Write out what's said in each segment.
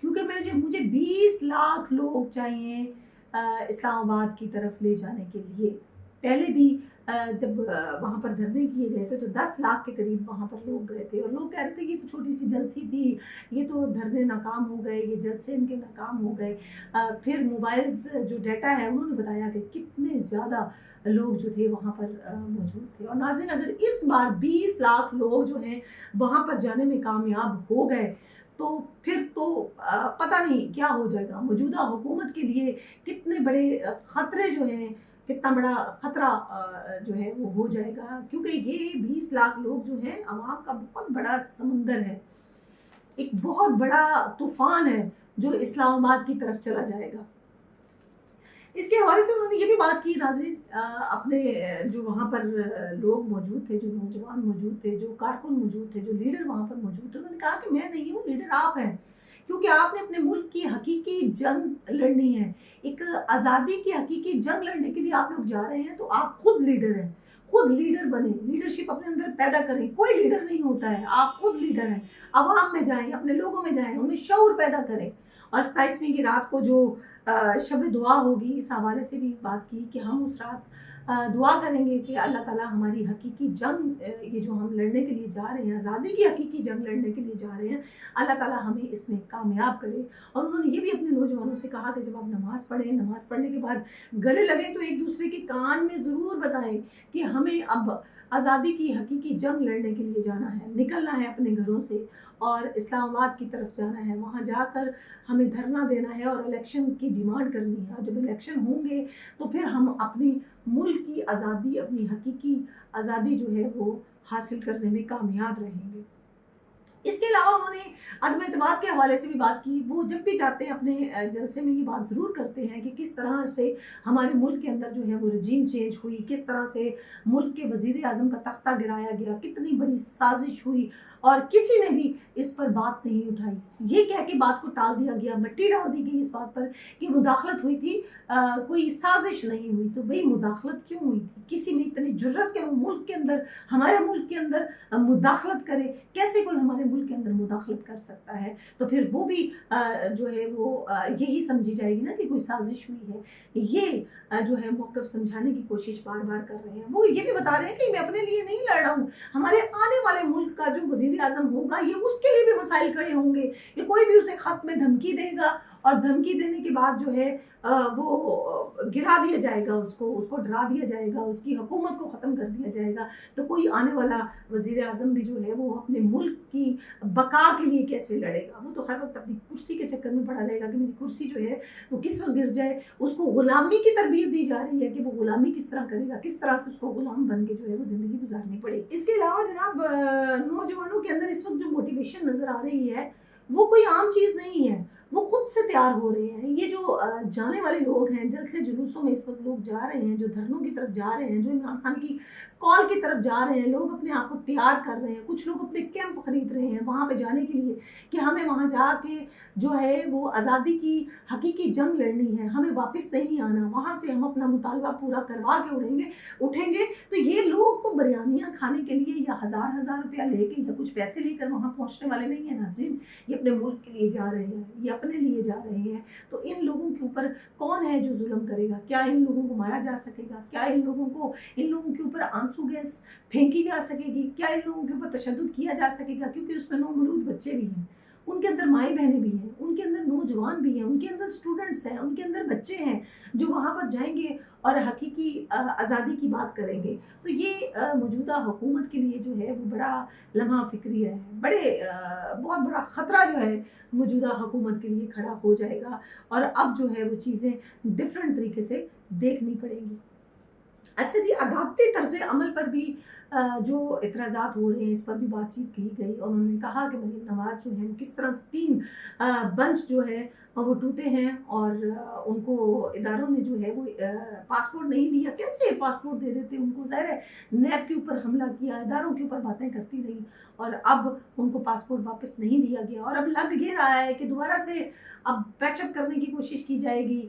کیونکہ مجھے 20 لاکھ لوگ چاہیے اسلام آباد کی طرف لے جانے کے لیے. پہلے بھی جب وہاں پر دھرنے کیے گئے تھے تو 10 لاکھ کے قریب وہاں پر لوگ گئے تھے, اور لوگ کہہ رہے تھے یہ تو چھوٹی سی جلسی تھی, یہ تو دھرنے ناکام ہو گئے, یہ جلسے ان کے ناکام ہو گئے. پھر موبائلز جو ڈیٹا ہے انہوں نے بتایا کہ کتنے زیادہ لوگ جو تھے وہاں پر موجود تھے. اور ناظرین, اگر اس بار 20 لاکھ لوگ جو ہیں وہاں پر جانے میں کامیاب ہو گئے تو پھر تو پتہ نہیں کیا ہو جائے گا. موجودہ حکومت کے لیے کتنے بڑے خطرے جو ہیں, کتنا بڑا خطرہ جو ہے وہ ہو جائے گا, کیونکہ یہ 20 لاکھ لوگ جو ہیں عوام کا بہت بڑا سمندر ہے, ایک بہت بڑا طوفان ہے جو اسلام آباد کی طرف چلا جائے گا. اس کے حوالے سے انہوں نے یہ بھی بات کی ناظرین, اپنے جو وہاں پر لوگ موجود تھے, جو نوجوان موجود تھے, جو کارکن موجود تھے, جو لیڈر وہاں پر موجود تھے, انہوں نے کہا کہ میں نہیں ہوں, لیڈر آپ ہیں, کیونکہ آپ نے اپنے ملک کی حقیقی جنگ لڑنی ہے. ایک آزادی کی حقیقی جنگ لڑنے کے لیے آپ لوگ جا رہے ہیں, تو آپ خود لیڈر ہیں, خود لیڈر بنیں, لیڈرشپ اپنے اندر پیدا کریں. کوئی لیڈر نہیں ہوتا ہے, آپ خود لیڈر ہیں. عوام میں جائیں, اپنے لوگوں میں جائیں, انہیں شعور پیدا کریں. اور 27ویں کی رات کو جو شب دعا ہوگی, اس حوالے سے بھی بات کی کہ ہم اس رات دعا کریں گے کہ اللہ تعالیٰ ہماری حقیقی جنگ, یہ جو ہم لڑنے کے لیے جا رہے ہیں, آزادی کی حقیقی جنگ لڑنے کے لیے جا رہے ہیں, اللہ تعالیٰ ہمیں اس میں کامیاب کرے. اور انہوں نے یہ بھی اپنے نوجوانوں سے کہا کہ جب آپ نماز پڑھیں, نماز پڑھنے کے بعد گلے لگیں تو ایک دوسرے کے کان میں ضرور بتائیں کہ ہمیں اب آزادی کی حقیقی جنگ لڑنے کے لیے جانا ہے, نکلنا ہے اپنے گھروں سے اور اسلام آباد کی طرف جانا ہے. وہاں جا کر ہمیں دھرنا دینا ہے اور الیکشن کی ڈیمانڈ کرنی ہے. اور جب الیکشن ہوں گے تو پھر ہم اپنی ملک کی آزادی, اپنی حقیقی آزادی جو ہے وہ حاصل کرنے میں کامیاب رہیں گے. اس کے علاوہ انہوں نے عدم اعتماد کے حوالے سے بھی بات کی. وہ جب بھی جاتے ہیں اپنے جلسے میں یہ بات ضرور کرتے ہیں کہ کس طرح سے ہمارے ملک کے اندر جو ہے وہ رجیم چینج ہوئی, کس طرح سے ملک کے وزیر اعظم کا تختہ گرایا گیا, کتنی بڑی سازش ہوئی, اور کسی نے بھی اس پر بات نہیں اٹھائی. یہ کہہ کے بات کو ٹال دیا گیا, مٹی ڈال دی گئی اس بات پر کہ مداخلت ہوئی تھی, کوئی سازش نہیں ہوئی. تو بھئی مداخلت کیوں ہوئی تھی؟ کسی نے اتنی جرت کہ وہ ملک کے اندر, ہمارے ملک کے اندر مداخلت کرے, کیسے کوئی ہمارے ملک کے اندر مداخلت کر سکتا ہے؟ تو پھر وہ بھی جو ہے وہ یہی سمجھی جائے گی نا کہ کوئی سازش ہوئی ہے. یہ جو ہے موقف سمجھانے کی کوشش بار بار کر رہے ہیں. وہ یہ بھی بتا رہے ہیں کہ میں اپنے لیے نہیں لڑ رہا ہوں, ہمارے آنے والے ملک کا جو وزیر اعظم ہوگا یہ اس کے لیے بھی مسائل کھڑے ہوں گے, کہ کوئی بھی اسے خط میں دھمکی دے گا اور دھمکی دینے کے بعد جو ہے وہ گرا دیا جائے گا, اس کو ڈرا دیا جائے گا, اس کی حکومت کو ختم کر دیا جائے گا. تو کوئی آنے والا وزیر اعظم بھی جو ہے وہ اپنے ملک کی بقا کے لیے کیسے لڑے گا؟ وہ تو ہر وقت اپنی کرسی کے چکر میں پڑا رہے گا کہ میری کرسی جو ہے وہ کس وقت گر جائے. اس کو غلامی کی تربیت دی جا رہی ہے کہ وہ غلامی کس طرح کرے گا, کس طرح سے اس کو غلام بن کے جو ہے وہ زندگی گزارنی پڑے گی. اس کے علاوہ جناب نوجوانوں کے اندر اس وقت جو موٹیویشن نظر آ رہی ہے وہ کوئی عام چیز نہیں ہے, وہ خود سے تیار ہو رہے ہیں. یہ جو جانے والے لوگ ہیں, جلسے جلوسوں میں اس وقت لوگ جا رہے ہیں, جو دھرنوں کی طرف جا رہے ہیں, جو عمران خان کی کال کی طرف جا رہے ہیں, لوگ اپنے آپ کو تیار کر رہے ہیں. کچھ لوگ اپنے کیمپ خرید رہے ہیں وہاں پہ جانے کے لیے کہ ہمیں وہاں جا کے جو ہے وہ آزادی کی حقیقی جنگ لڑنی ہے, ہمیں واپس نہیں آنا, وہاں سے ہم اپنا مطالبہ پورا کروا کے اٹھیں گے. تو یہ لوگ کو بریانیاں کھانے کے لیے یا ہزار روپیہ لے کے یا کچھ پیسے لے کر وہاں پہنچنے والے نہیں ہیں ناظرین. یہ اپنے ملک کے لیے جا رہے ہیں, یہ اپنے لیے جا رہے ہیں. تو ان لوگوں کے اوپر کون ہے جو ظلم کرے گا؟ کیا ان لوگوں کو مارا جا سکے گا؟ کیا ان لوگوں کے اوپر آنسو گیس پھینکی جا سکے گی؟ کیا ان لوگوں کے اوپر تشدد کیا جا سکے گا؟ کیونکہ اس میں نومولود بچے بھی ہیں, ان کے اندر مائیں بہنیں بھی ہیں, ان کے اندر نوجوان بھی ہیں, ان کے اندر اسٹوڈنٹس ہیں, ان کے اندر بچے ہیں جو وہاں پر جائیں گے اور حقیقی آزادی کی بات کریں گے. تو یہ موجودہ حکومت کے لیے جو ہے وہ بڑا لمحہ فکری ہے, بہت بڑا خطرہ جو ہے موجودہ حکومت کے لیے کھڑا ہو جائے گا. اور اب جو ہے وہ چیزیں ڈفرینٹ طریقے سے دیکھنی پڑیں گی. اچھا جی, عدالتی طرز عمل پر بھی جو اعتراضات ہو رہے ہیں اس پر بھی بات چیت کی گئی, اور انہوں نے کہا کہ مریم نواز جو ہے کس طرح 3 بنچ جو ہے وہ ٹوٹے ہیں اور ان کو اداروں نے جو ہے وہ پاسپورٹ نہیں دیا. کیسے پاسپورٹ دے دیتے ان کو؟ ظاہر ہے نیب کے اوپر حملہ کیا, اداروں کے اوپر باتیں کرتی رہی اور اب ان کو پاسپورٹ واپس نہیں دیا گیا. اور اب لگ یہ رہا ہے کہ دوبارہ سے اب پیچ اپ کرنے کی کوشش کی جائے گی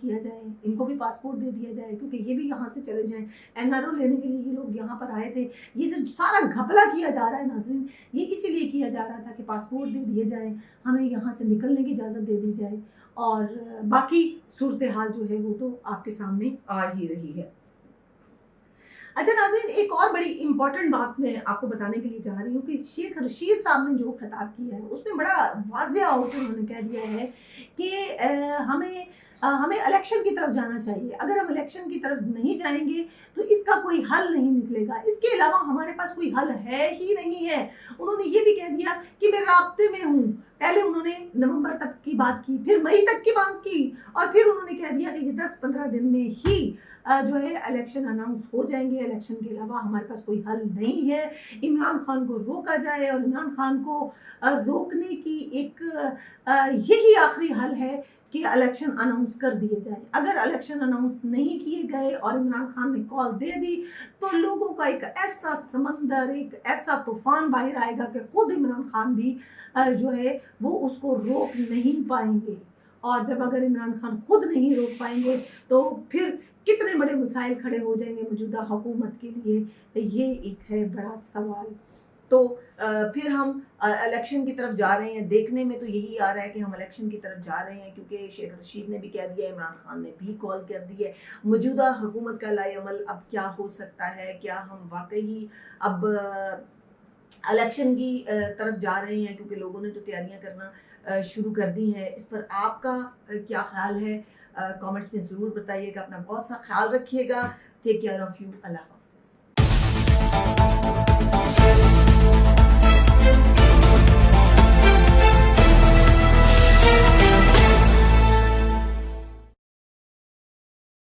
کیا جائے, ان کو بھی پاسپورٹ دے دیا جائے کیونکہ یہ بھی یہاں سے چلے جائیں. NRO لینے کے لیے یہ لوگ یہاں پر آئے تھے. یہ جو سارا گھپلا کیا جا رہا ہے ناظرین, یہ اسی لیے کیا جا رہا تھا کہ پاسپورٹ دے دیے جائیں, ہمیں یہاں سے نکلنے کی اجازت دے دی جائے, اور باقی صورتحال جو ہے وہ تو آپ کے سامنے آ ہی رہی ہے. اچھا ناظرین, ایک اور بڑی امپورٹنٹ بات میں آپ کو بتانے کے لیے جا رہی ہوں کہ شیخ رشید صاحب نے جو خطاب کیا ہے اس میں بڑا واضح ہو کے انہوں نے کہہ دیا ہے کہ ہمیں الیکشن کی طرف جانا چاہیے. اگر ہم الیکشن کی طرف نہیں جائیں گے تو اس کا کوئی حل نہیں نکلے گا, اس کے علاوہ ہمارے پاس کوئی حل ہے ہی نہیں ہے. انہوں نے یہ بھی کہہ دیا کہ میں رابطے میں ہوں. پہلے انہوں نے نومبر تک کی بات کی, پھر مئی تک کی بات کی, اور پھر انہوں نے کہہ دیا کہ یہ 10-15 دن میں ہی جو ہے الیکشن اناؤنس ہو جائیں گے. الیکشن کے علاوہ ہمارے پاس کوئی حل نہیں ہے. عمران خان کو روکا جائے, اور عمران خان کو روکنے کی ایک یہی آخری حل ہے کہ الیکشن اناؤنس کر دیے جائیں. اگر الیکشن اناؤنس نہیں کیے گئے اور عمران خان نے کال دے دی تو لوگوں کا ایک ایسا سمندر, ایک ایسا طوفان باہر آئے گا کہ خود عمران خان بھی جو ہے وہ اس کو روک نہیں پائیں گے. اور جب اگر عمران خان خود نہیں روک پائیں گے تو پھر کتنے بڑے مسائل کھڑے ہو جائیں گے موجودہ حکومت کے لیے, یہ ایک ہے بڑا سوال. تو پھر ہم الیکشن کی طرف جا رہے ہیں, دیکھنے میں تو یہی آ رہا ہے کہ ہم الیکشن کی طرف جا رہے ہیں, کیونکہ شیخ رشید نے بھی کہہ دیا, عمران خان نے بھی کال کر دی ہے. موجودہ حکومت کا لائے عمل اب کیا ہو سکتا ہے, کیا ہم واقعی اب الیکشن کی طرف جا رہے ہیں, کیونکہ لوگوں نے تو تیاریاں کرنا شروع کر دی ہیں. اس پر آپ کا کیا خیال ہے, کامنٹس میں ضرور بتائیے گا. اپنا بہت سا خیال رکھیے گا. Take care of you. اللہ حافظ.